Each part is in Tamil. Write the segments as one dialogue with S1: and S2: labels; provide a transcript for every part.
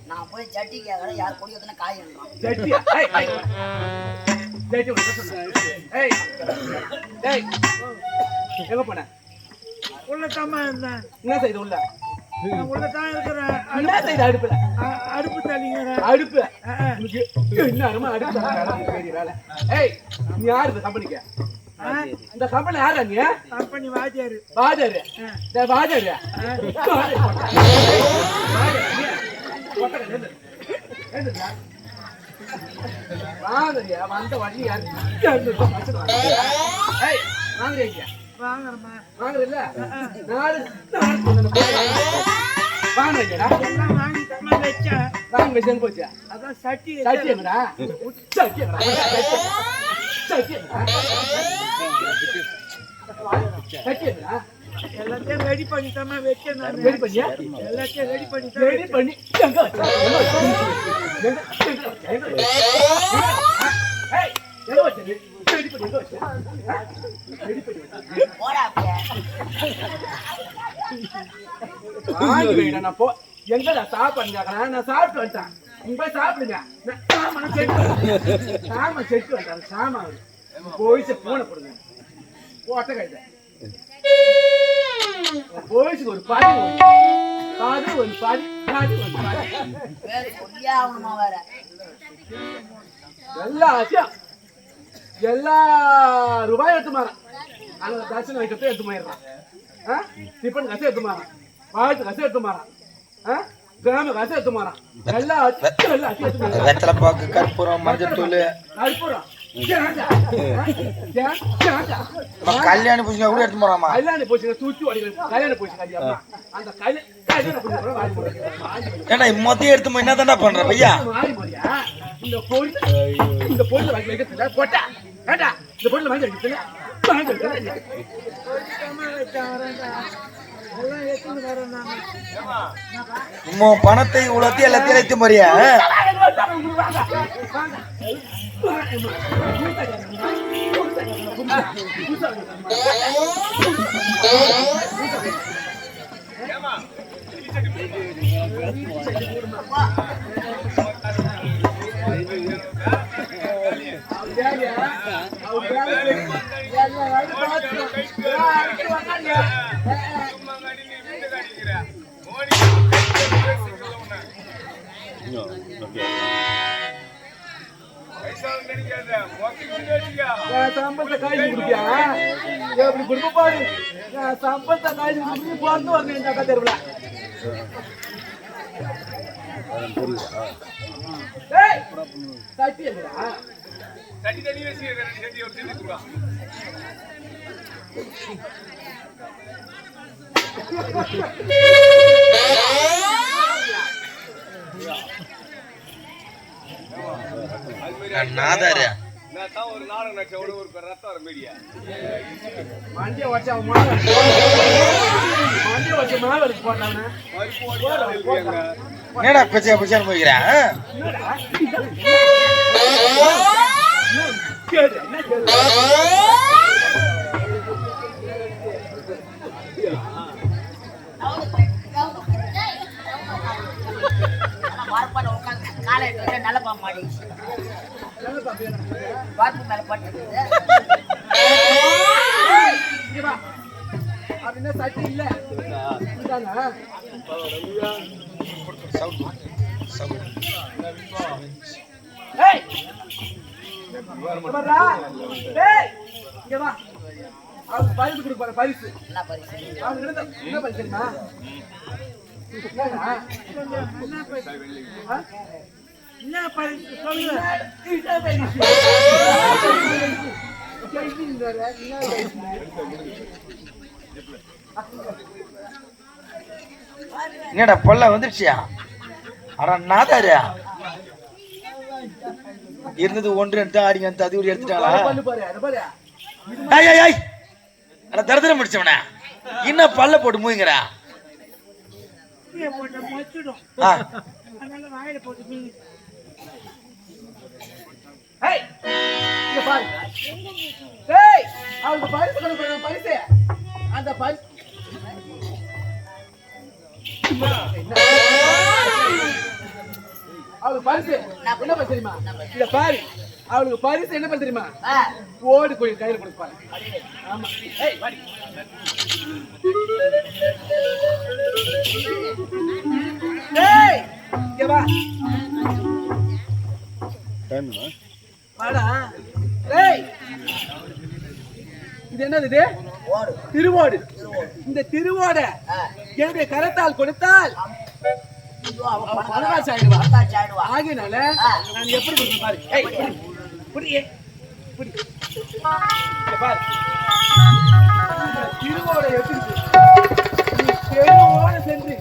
S1: நான் போய் ஜட்டி கேக்குற யார் குடிக்கிறதுனா காய்
S2: ஜட்டி எங்க போன
S3: உள்ளதாமா இருந்தேன்.
S2: என்ன செய்து உள்ள
S3: உள்ளதான் இருக்கிற
S2: என்ன செய்து அடுப்புல
S3: அடுப்பு தள்ளிங்கிற
S2: அடுப்பு என்ன அருமா அடுப்பு வேலை. ஏய் நீ யாரு இந்த கம்பெனிக்கு? இந்த கம்பெனி யாரா நீ?
S3: கம்பெனி வாஜாரு
S2: வாஜாரு வாஜாரு வாங்கறியா? வந்த வண்டி யாரு? வாங்குறீங்க
S3: வாங்குறமா
S2: வாங்குறீல்ல? நாலு வாங்குறீங்கடா.
S3: எல்லாம் வாங்கி தம்மா வச்சேன்.
S2: வாங்க வச்சேன்னு போச்சு.
S3: அதான் சட்டி
S2: சட்டி எங்கடா? சட்டி எங்கடா? சட்டி எங்கடா? சட்டி எங்கடா?
S3: எல்லாத்தையும் ரெடி பண்ணி தம்மா வச்சேன்.
S2: ரெடி பண்ணியா?
S3: எல்லாத்தையும் ரெடி பண்ணி
S2: ரெடி பண்ணி எங்க வச்ச? ஏய் எங்க வச்ச? ரெடி பண்ணி எங்க வச்ச? ரெடி பண்ணி
S1: போடா அப்படியே.
S2: வாங்கி வைடா. நான் போ எங்கடா சாப்பாடு கேக்குறேன். நான் சாப்பிட்டு வந்துட்டேன். நீங்க போய் சாப்பிடுங்க. சாமான் செட்டு வந்துட்டாங்க. சாமான் போயிச்சு போன போடுங்க. போட்ட கைத போயிச்சு ஒரு பாதி பாதி ஒரு பாதி பாதி ஒரு பாதி
S1: வேற சொல்லியா ஆகணுமா வேற.
S2: எல்லா ஆச்சியும் எல்லா ரூபாயும் எடுத்து மாறான். அங்க தர்சனம் வைக்கிறத எடுத்து போயிடுறான். டிஃபன் காசு எடுத்து மாறான். வாழ்த்து காசு எடுத்து மாறான். கிராம காசு எடுத்து மாறான். எல்லா
S4: வெத்தலை பாக்கு கற்பூரம் மஞ்சள் தூள்
S2: கற்பூரம்
S4: கல்யாணி பூசிங்க கூட எடுத்து போறாமா?
S2: கல்யாணி பூசிங்க தூச்சி அடிக்கிறது. கல்யாணி பூசிங்க அந்த
S4: ஏன்னா மொத்தையும் எடுத்து போய் என்ன தானே பண்ற பையா?
S2: இந்த பொருள் வாங்கி வைக்கிறதுல போட்டா கேட்டா இந்த பொருள் வாங்கி வைக்கிறதுல
S4: பணத்தை உலகத்தையும் எல்லாத்தையும் எடுத்து போறியா?
S2: சம்பளத்தை காய்ச்சி குடிப்பியா? எப்படி குடும்ப பாரு. சம்பளத்தை காய்ச்சி குடிச்சு பிறந்து வாங்க எங்க அக்கா தெருவுல. சட்டி எங்கடா?
S5: சட்டி தண்ணி வச்சு சட்டி ஒரு செஞ்சு கொடுவா.
S4: நாதாரியா
S5: நான் தான் ஒரு நாடகம் நச்சோட ஒரு ரத்தம் வர மீடியா
S2: மண்டிய வச்சா மாவு மண்டிய வச்ச மாவு எடுத்து போட்டானே
S4: என்னடா பச்சை பச்சைன்னு போய்க்கிறேன்.
S1: நல்ல பாம்பாடி வார்ப்பு மேல பட்டு
S2: அப்படின்னா சட்டி இல்ல பரிசு கொடுப்பாரு. பரிசு
S1: என்ன பரிசு?
S2: என்ன பரிசு தெரியுமா?
S3: என்ன பரிசு சொல்லுங்க.
S4: என்னடா பொல்ல வந்துடுச்சியா? அட நாதாரியா இருந்தது ஒன்று எடுத்து ஆடிங்க அது ஒரு எடுத்துட்டாங்களா? தரதர முடிச்சவன இன்னும் பல்ல போட்டு மூய்ங்கடா.
S2: டேய் அவளுக்கு பரிசு கொடுக்கணும் பரிசு அந்த பரிசு அவளுக்கு பரிசு என்ன பரிசு தெரியுமா இத பாரு அவளுக்கு பரிசு என்ன பரிசு தெரியுமா ஓடு கோயில் கையில கொடுப்பாரு ஆமா ஏய் வாடி ஏய் இங்க வா டைம்னா வாடா ஏய் இது என்னது இது திருவோடு இந்த திருவோட என்னுடைய கரத்தால் கொடுத்தால் ஆகினால நான் எப்படி கொடுக்கணும் பாரு பாரு திருவோட எப்படி நீ தெருவோட சென்று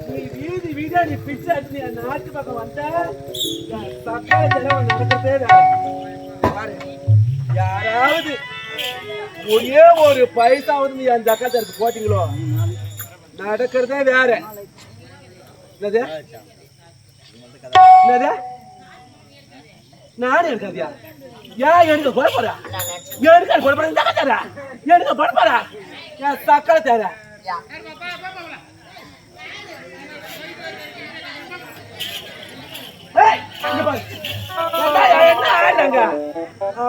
S2: நீ வீதி வீடா நீ பிச்சை அடிச்சு அந்த நாட்டு பக்கம் வந்தா சக்கர ஜனம் நடக்கிறதே பாரு யாராவது ஒரே ஒரு பைசாவது நீ அந்த அக்காத்தருக்கு போட்டீங்களோ நடக்கிறதே வேற என்னது என்னது நானே இருக்காதியா ஏன் எனக்கு கொலை போறா எனக்கு கொலை போற இந்த அக்காத்தாரா எனக்கு கொலை போறா ஏன் சக்கரை தேர என்ன ஆனாங்க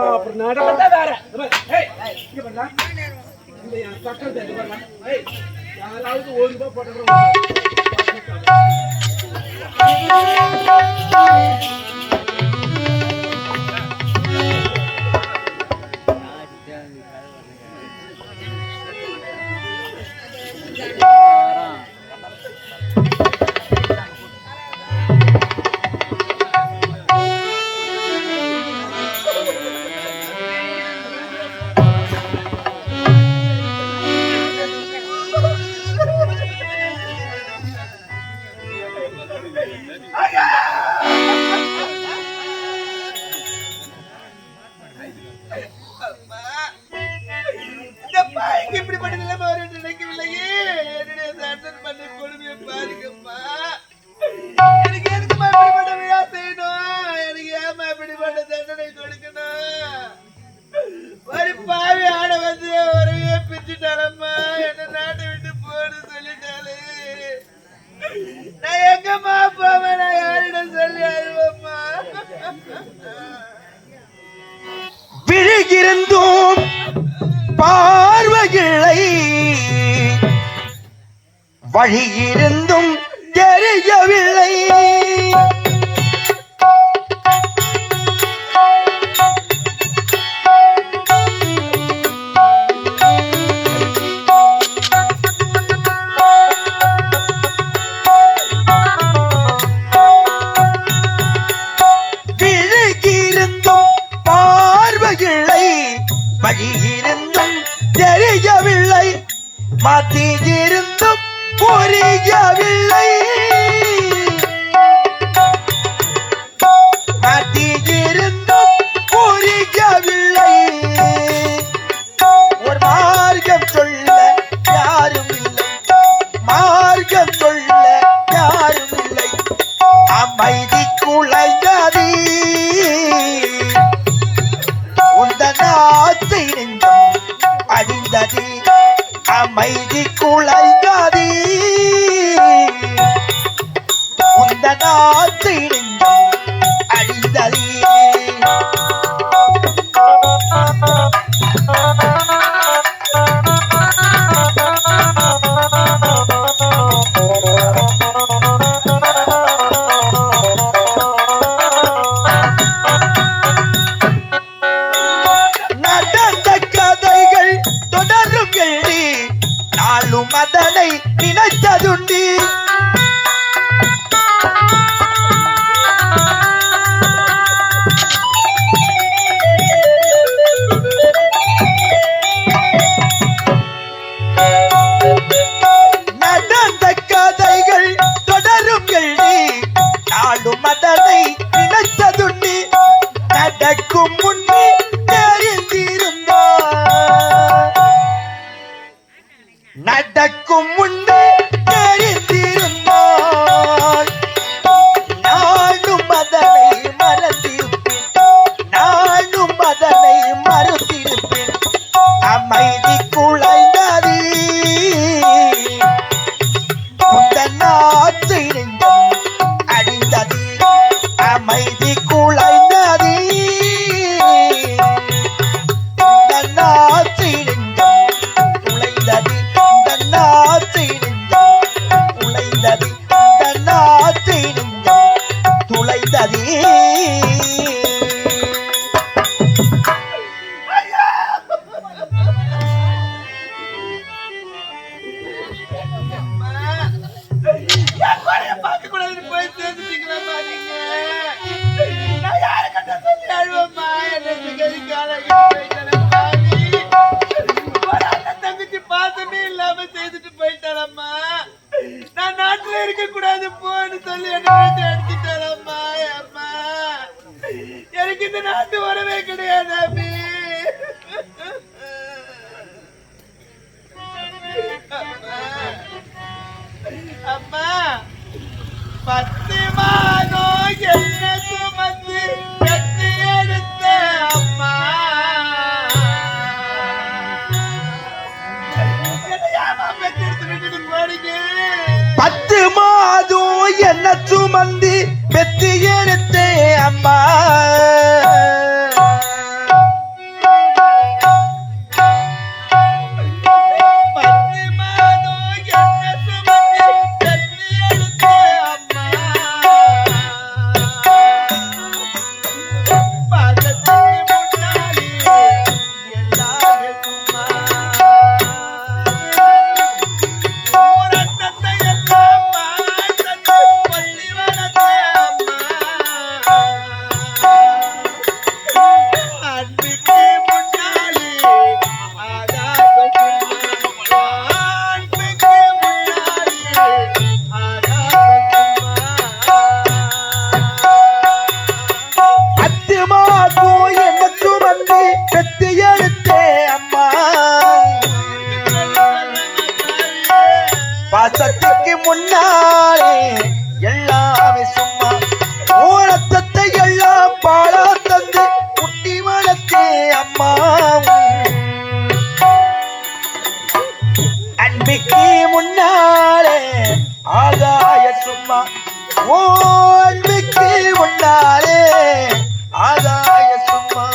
S2: அப்புறம் நடக்கிறதா வேற இங்க பண்ணா இந்த சக்கரை தேர யாராவது ₹1 போட்ட
S6: விழிகிருந்தும் பார்வையில்லை வழியிருந்தும் தெரியவில்லை வழியிருந்தும் தெரியவில்லை மத்தியிருந்தும் புரியவில்லை மத்தியிருந்தும் புரியவில்லை ஒரு மார்க்கம் சொல்ல யாரும் இல்லை மார்க்கம் சொல்ல யாரும் இல்லை அமைதி குலையாதே உந்தனாத்தை நெஞ்சம் அழிந்தது அமைதி குலையாதே உந்தனாத்தை நெஞ்சம் அழிந்தது அதனை நினைத்ததுண்டு நடந்த கதைகள் தொடரும் எழுதி நாளும் அதனை நினைத்ததுண்டு நடக்கும் முன்னே தெரிந்திருந்தார் நடக்கும் முன்னே முடி குலைந்தது தன்னாசி நெஞ்சம் குலைந்தது தன்னாசி நெஞ்சம் குலைந்தது தன்னாசி நெஞ்சம் துளைந்தது
S3: பாசமே இல்லாம செய்துட்டு போயிட்டாளம்மா. நான் நாட்டுல இருக்க கூடாது போன்னு சொல்லி என்ன அடிச்சுட்டாளம்மா. அம்மா எனக்கு இந்த நாட்டு வரவே கிடையாது அம்மி. அம்மா 10 மாதம் என்ன சுமந்து பெத்து எடுத்த அம்மா. பெத்தெடுத்து விட்டுட்டு போறீங்க.
S6: 10 மாதம் என்ன சுமந்து பெத்து எடுத்த அம்மா. பாசத்துக்கு முன்னாலே எல்லாமே சும்மா ஓரத்தத்தை எல்லாம் பாழா தந்து குட்டி வளர்த்தே அம்மா. அன்பிக்கு முன்னாலே ஆகாய சும்மா ஓ அன்பிக்கு முன்னாலே ஆகாய சும்மா.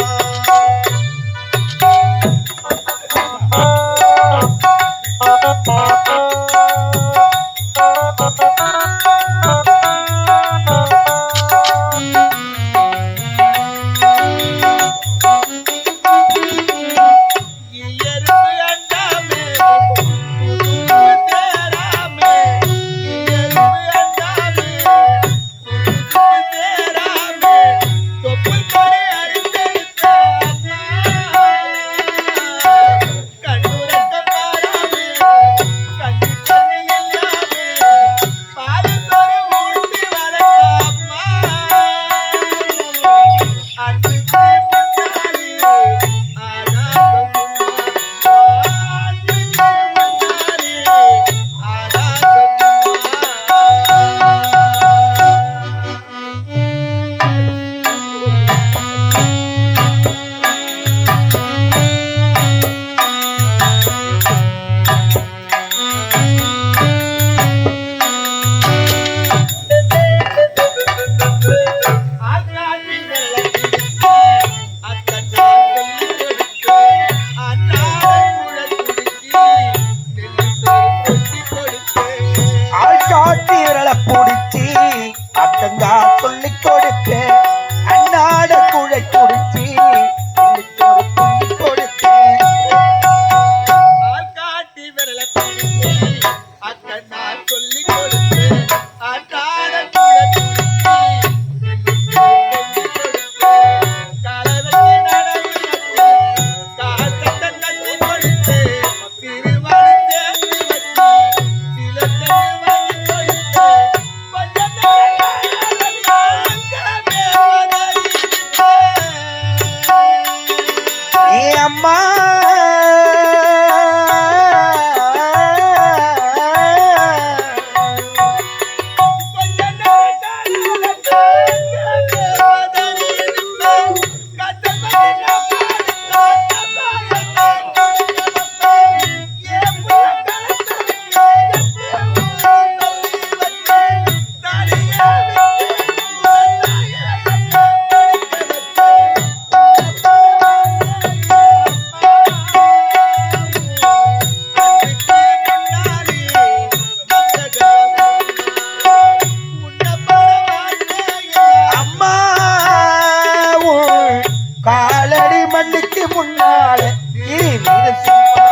S6: முன்னாலே வீர சும்மா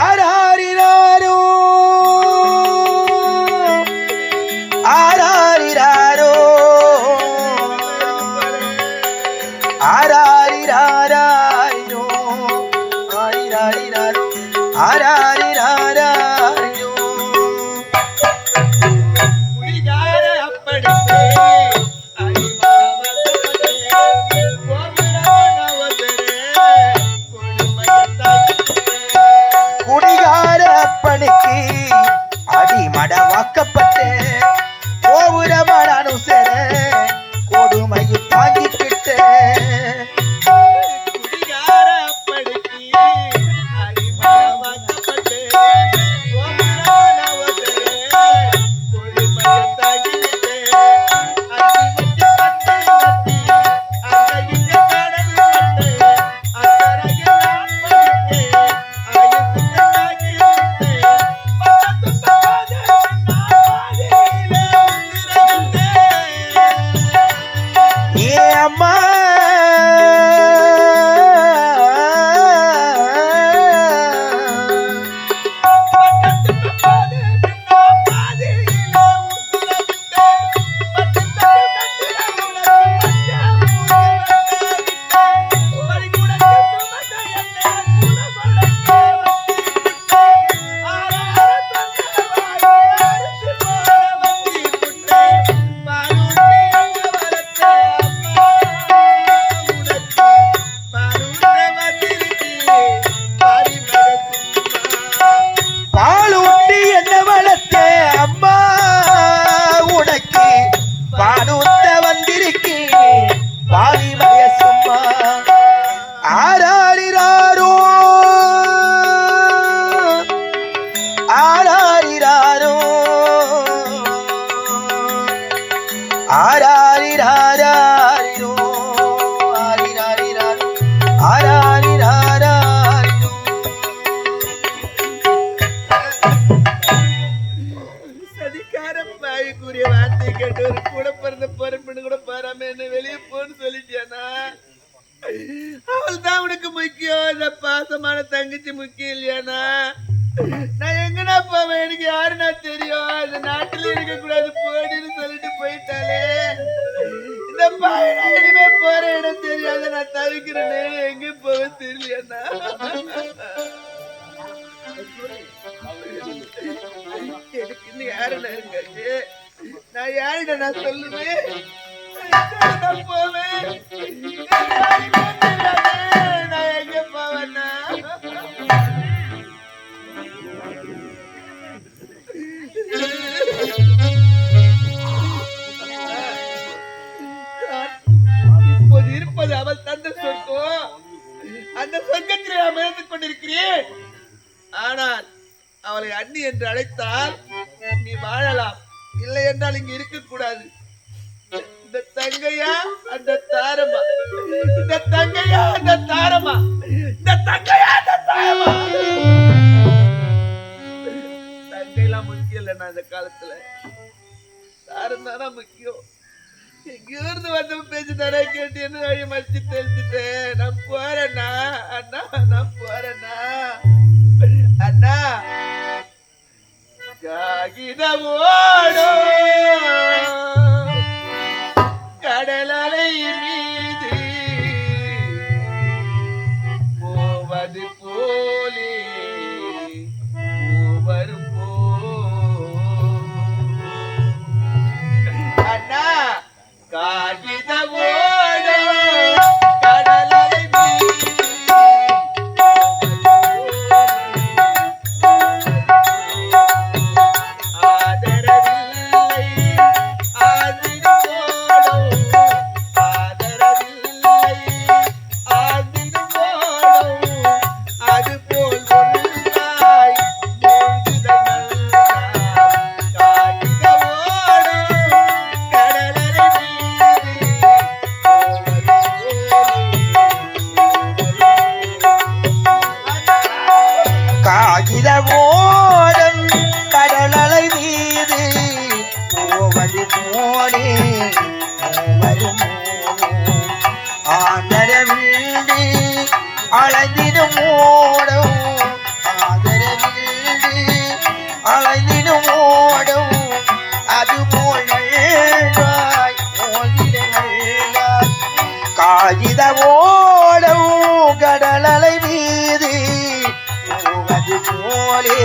S6: ஆராரிராரோ ஆராரிராரோ ஆராரிராரோ ஆரிராரிராரோ ஆராரிராரோ
S3: குடிகார அப்படிக்கே
S6: குடிகார அப்பனுக்கு அடிமடவாக்கப்பட்டு கோபுரமானும் சேர கொடுமையும் தாங்கிக்கிட்டு
S3: குடிகார அப்படிக்கு அடிமடவாக்கப்பட்டு
S6: அம்மா பாலூட்டி என்ன வளர்த்த அம்மா உனக்கு பானூத்த வந்திருக்கு பாலிமய சும்மா ஆராரிராரோ ஆராரிராரோ ஆராரிராரோ ஆரிராரிராரோ ஆராரிராரோ
S3: சதிகாரம் பாய்க்குரிய வார்த்தை கேட்டு ஒரு கூட பிறந்த பொறுப்புன்னு கூட பாராம என்ன வெளியே போன்னு சொல்லிட்டியானா அவள் தான் உனக்கு முக்கியம் இந்த பாசமான தங்கச்சி முக்கியம் இல்லையானா நான் எங்கனா போவேன் எனக்கு யாருன்னா தெரியும் இந்த நாட்டுல இருக்க கூடாது போடின்னு சொல்லிட்டு போயிட்டாலே இந்த பாயனா இனிமே போற இடம் தெரியாத நான் தவிக்கிறேனே எங்க போக தெரியலையானா எனக்கு இன்னும் யாருன்னா இருக்காது நான் யாருட நான் சொல்லுவேன் நான் போவேன் நான் எங்க போவேன்னா இப்போது இருப்பது அவள் தந்த சொர்க்கம் அந்த சொர்க்கத்தில் நான் மறந்து கொண்டிருக்கிறேன் ஆனால் அவளை அண்ணி என்று அழைத்தால் நீ வாழலாம் இல்லை என்றால் இங்கு இருக்கக்கூடாது இந்த தங்கையா அந்த தாரமா இந்த தங்கையா அந்த தாரமா இந்த தங்கையா அந்த தாரமா தங்கையெல்லாம் முக்கியம் இல்லைண்ணா இந்த காலத்துல தாரம் தானா முக்கியம் எங்கேயோ இருந்து வந்த பேச்சு தானே கேட்டு என்ன வழி மறைச்சு தெரிஞ்சுட்டேன் நான் போறேண்ணா அண்ணா நான் போறேண்ணா அண்ணா காகிதமோடோ கடலலை மீது போவது போலே போவரும் போ அண்ணா காகிதமோடோ கடலலை மீது
S6: ஓடும் ஆதரவில்லை அலைந்திடும் ஓடும் அதுபோல் நல்வாய் காகித ஓடும் கடலலை மீது போவது போலே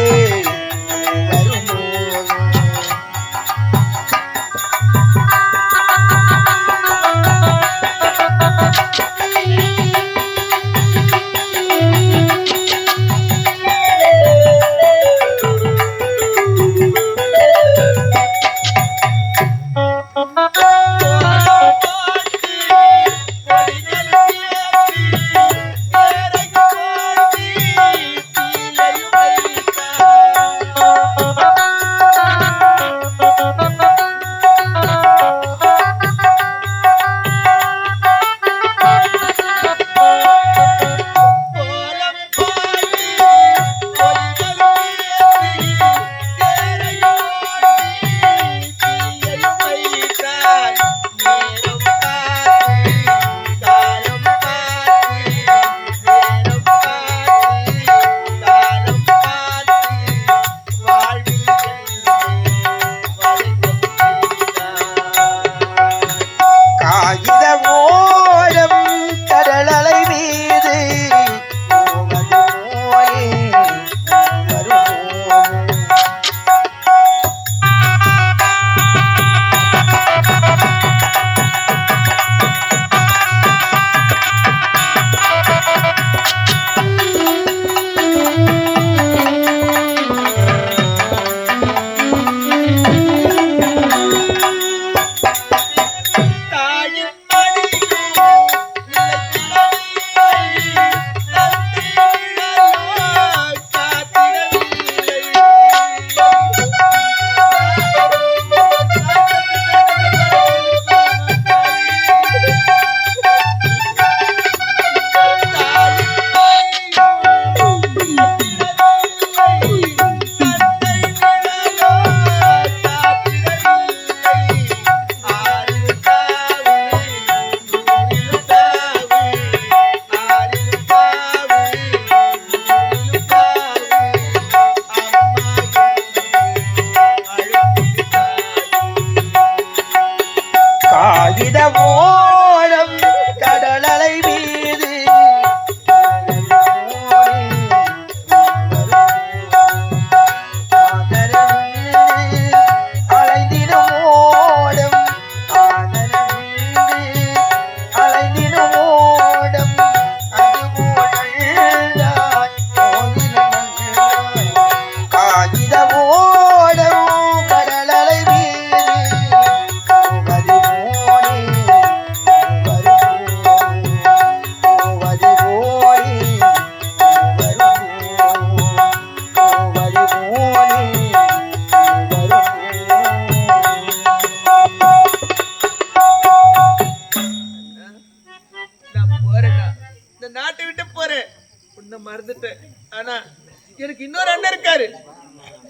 S3: எனக்கு இன்னொரு அண்ணன் இருக்காரு.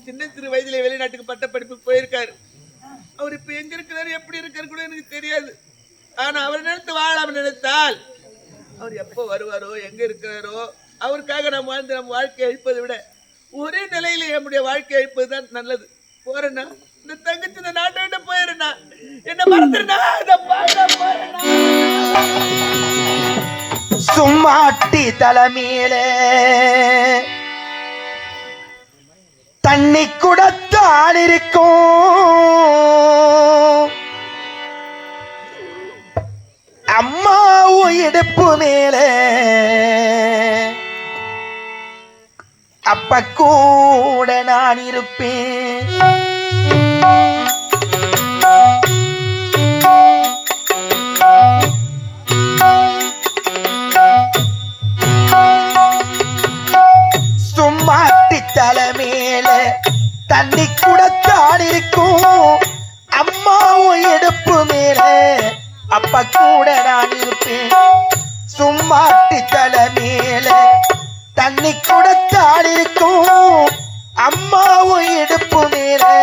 S3: சின்ன சிறு வயதிலே வெளிநாட்டுக்கு பட்ட படிப்பு போயிருக்காரு. அவர் இப்ப எங்க இருக்கிறாரு, எப்படி இருக்காரு கூட எனக்கு தெரியாது. ஆனா அவர் நினைத்து வாழாம நினைத்தால் அவர் எப்போ வருவாரோ, எங்க இருக்கிறாரோ, அவருக்காக நம்ம வாழ்ந்து நம்ம வாழ்க்கையை அழிப்பதை விட ஒரே நிலையில நம்முடைய வாழ்க்கையை அழிப்பதுதான் நல்லது. போறேன்னா இந்த தங்கச்சி இந்த நாட்டை விட்டு போயிருந்தா என்ன மறந்துருந்தா
S6: சும்மாட்டி தலைமையிலே தண்ணி குடத்தான் இருக்கும் அம்மாவும் இடுப்பு மேலே அப்ப கூட நான் இருப்பேன். சும்மாட்டி தலைமையில தண்ணி குடத்தான் இருக்கும் அம்மாவும் இடுப்பு மேலே அப்ப கூட நான் இருப்பேன். சும்மாட்டி தலைமையில தண்ணி குடத்தான் இருக்கும் அம்மாவும் இடுப்பு மேலே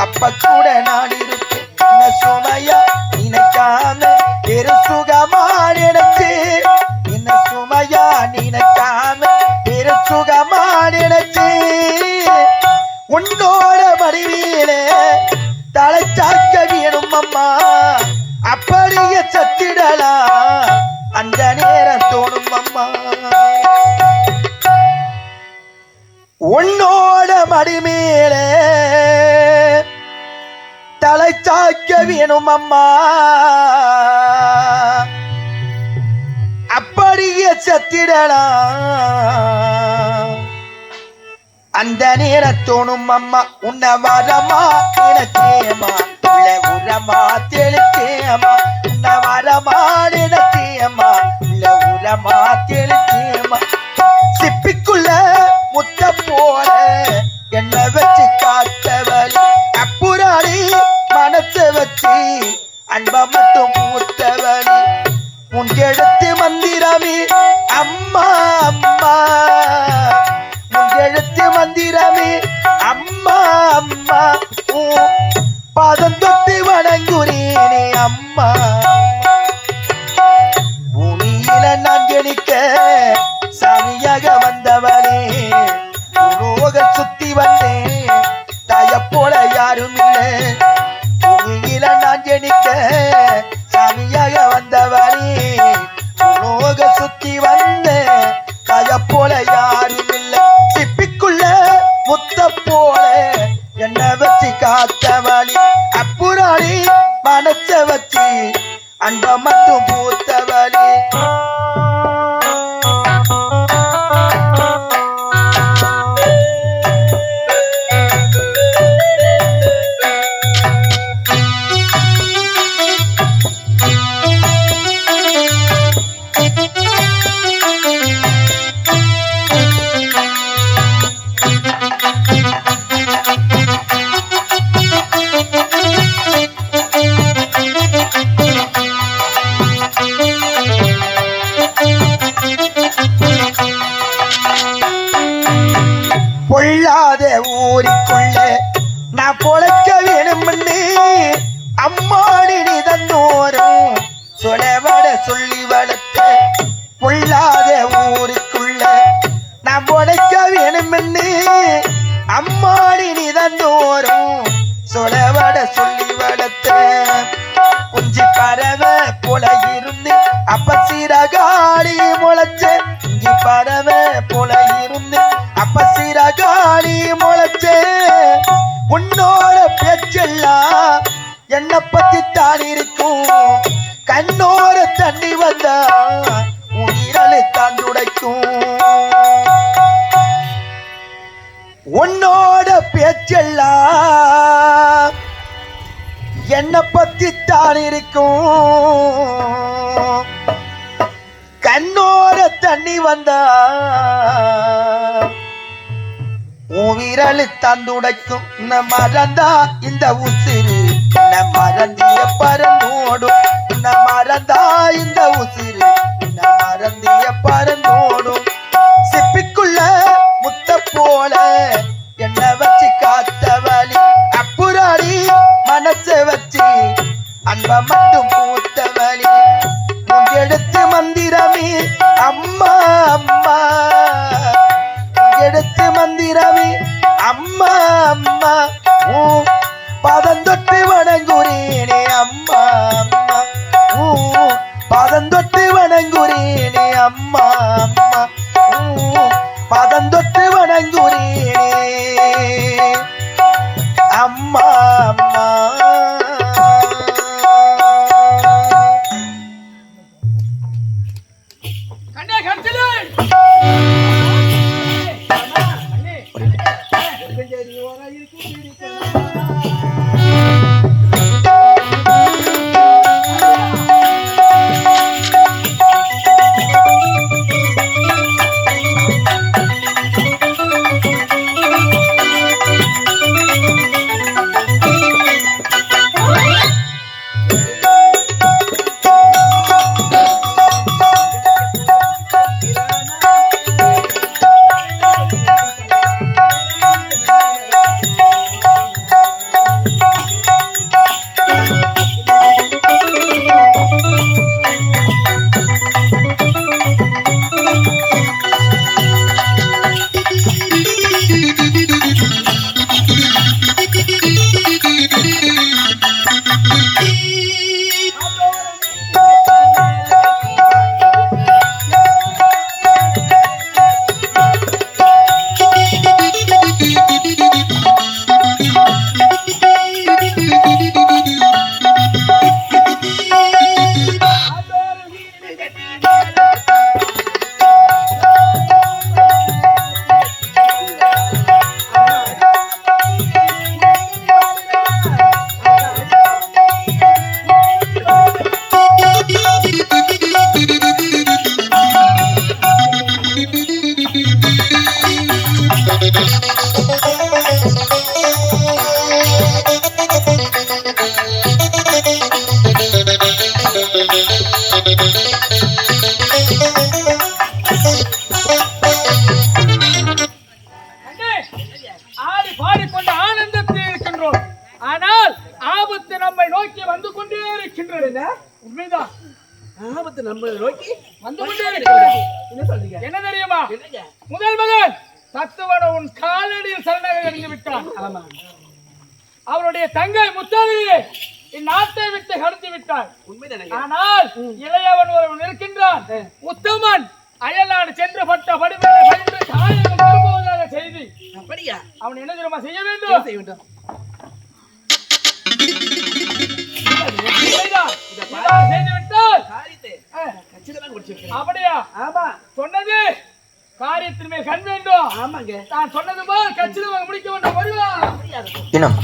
S6: அப்ப கூட நான் இருப்பேன். சுமையா நினைக்காம பெரு சுகமா நினைச்சு, என்ன சுமையா நினைக்காம பெரு சத்திடலாம் அந்த நேரம் தோணும் அம்மா உன்னோட மடிமேல தலை சாய்க்க வேணும் அம்மா அப்படியே சத்திடலாம் அந்த நேரத்தோணும் அம்மா உன்ன வரமா நினைச்சேமா உள்ள உரமா தெளிச்சேமா உன்ன வரமா நினைச்சேமா உள்ள உரமா தெளிச்சேமா சிப்பிக்குள்ள முத்த போல என்ன வச்சு காத்தவளி அப்புறாடி மனச வச்சு அன்ப மட்டும் மூத்தவளி உன் எழுத்து மந்திரமே அம்மா அம்மா எழுத்து மந்திரமே அம்மா அம்மா பாதம் தொட்டு வணங்குறேனே அம்மா பூமியில நான் ஜனிக்க சாமியாக வந்தவனே உலோக சுத்தி வந்தேன் தாய போல யாரும் இல்லை பூமியில நான் ஜனிக்க சாமியாக வந்தவனே உலோக சுத்தி வந்தேன் தாய போல யாரும் இல்லை சிப்பிக்குள்ள முத்த போல என்ன வச்சு காத்தவளி அப்புறாடி மனச வச்சு அன்ப மட்டும் பூத்தவளி பொல்லாத ஊருக்குள்ள நான் பொழைக்க வேணும்னு அம்மாடி நிதந்தோறும் சொலவட சொல்லி வளர்த்த பொல்லாத ஊருக்குள்ள நான் பொழைக்க வேணும்னு அம்மாடி நிதந்தோறும் சொலவட சொல்லி வளர்த்த குஞ்சி பறவை போல இருந்து அப்ப சிறகாடி முளைச்ச குஞ்சி பறவை போல இருந்து அப்ப சிறகாடி முளைச்சே உன்னோட பேச்செல்லாம் என்ன பத்தி தான் இருக்கும் கண்ணோர தண்ணி வந்தா உயிரலை தான் துடைக்கும் உன்னோட பேச்செல்லாம் என்ன பத்தி தான் இருக்கும் கண்ணோர தண்ணி வந்தா உயிரலு தந்துடைக்கும் மறந்தா இந்த உசிறு மறந்திய பறந்தோடும் மறந்தா இந்த உசிறு மறந்திய பறந்தோடும் சிப்பிக்குள்ள முத்த போல என்ன வச்சு காத்தவளி அப்புறாடி மனச வச்சு அன்ப மட்டும் பூத்தவளி உன் எடுத்து மந்திரமே அம்மா அம்மா எடுத்து மந்திரமே அம்மா அம்மா பதந்தொட்டு வணங்குறேனே அம்மா அம்மா பதந்தொட்டு வணங்குறேனே அம்மா அம்மா பதந்தொட்டு வணங்குறேனே அம்மா அம்மா
S2: கண்ணே கட்டிலே
S3: ஆடி பாடிக்கொண்டு ஆனந்தத்தில் இருக்கின்றோம். ஆனால் ஆபத்து நம்மை நோக்கி வந்து கொண்டே இருக்கின்றது. உண்மைதான்,
S2: ஆபத்து நம்ம நோக்கி
S3: வந்து கொண்டே இருக்கிறது.
S2: என்ன சொல்றீங்க?
S3: என்ன தெரியுமா?
S2: என்னங்க?
S3: முதல் மகன் தத்துவன உன் காலடியில் சரணாக இறங்கி விட்டான்.
S2: ஆமா.
S3: அவருடைய தங்கை முத்தாலியை இந்நாட்டை விட்டு கடத்தி விட்டார்.
S2: உண்மைதானங்க?
S3: ஆனால் இளையவன் ஒருவன் இருக்கின்றான், உத்தமன். அயல்நாடு சென்று பட்ட படிப்புகளை படித்து தாயகம் திரும்புவதாக செய்தி.
S2: அப்படியா?
S3: அவன் என்ன தெரியுமா செய்ய
S2: என்ன
S3: வேண்டும்?
S2: செய்ய வேண்டும்?
S3: இதைதான், இதைதான் செய்துவிட்டால்
S2: காரியத்தை கச்சிதமா முடிச்சிருக்கேன்.
S3: அப்படியா?
S2: ஆமா.
S3: சொன்னது காரியத்தின் மேல் கண் வேண்டும்.
S2: ஆமாங்க.
S3: நான் சொன்னது போல் கச்சிதமாக முடிக்க வேண்டும். வருவா
S6: இன்னும்